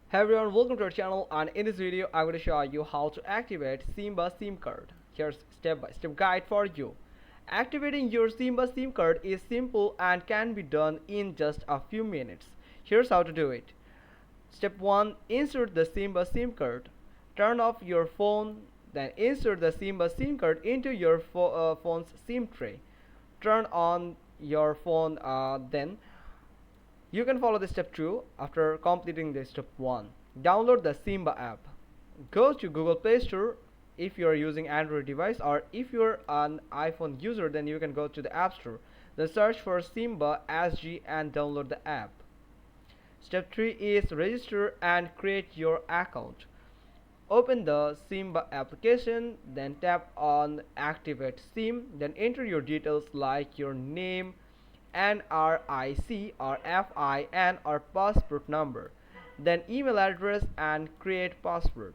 Hey everyone, welcome to our channel, and in this video I'm going to show you how to activate SIMBA SIM card. Here's step-by-step guide for you. Activating your SIMBA SIM card is simple and can be done in just a few minutes. Here's how to do it. Step 1. Insert the SIMBA SIM card. Turn off your phone, then insert the SIMBA SIM card into your phone's SIM tray. Turn on your phone, then you can follow the step 2 after completing the step 1. Download the SIMBA app. Go to Google Play Store if you are using Android device, or if you are an iPhone user, then you can go to the App Store. Then search for SIMBA SG and download the app. Step 3 is register and create your account. Open the SIMBA application, then tap on Activate SIM, then enter your details like your name, NRIC or FIN or passport number, then email address and create password.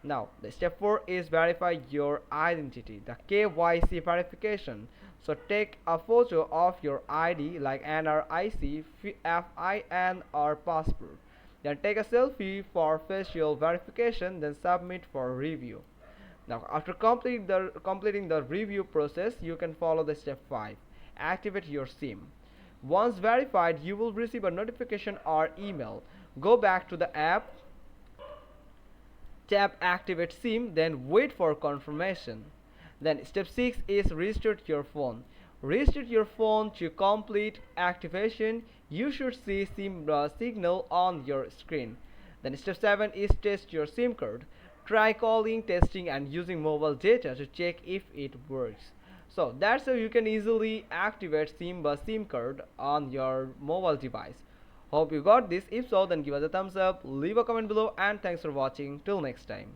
Now the step 4 is verify your identity, the KYC verification. So take a photo of your ID like NRIC, FIN or passport. Then take a selfie for facial verification, then submit for review. Now after completing the review process, you can follow the step 5. Activate your SIM. Once verified, you will receive a notification or email. Go back to the app, tap Activate SIM, then wait for confirmation. Then step 6 is restart your phone. Restart your phone to complete activation. You should see SIM signal on your screen. Then step 7 is test your SIM card. Try calling, testing and using mobile data to check if it works. So that's how you can easily activate SIMBA SIM card on your mobile device. Hope you got this. If so, then give us a thumbs up, leave a comment below, and thanks for watching. Till next time.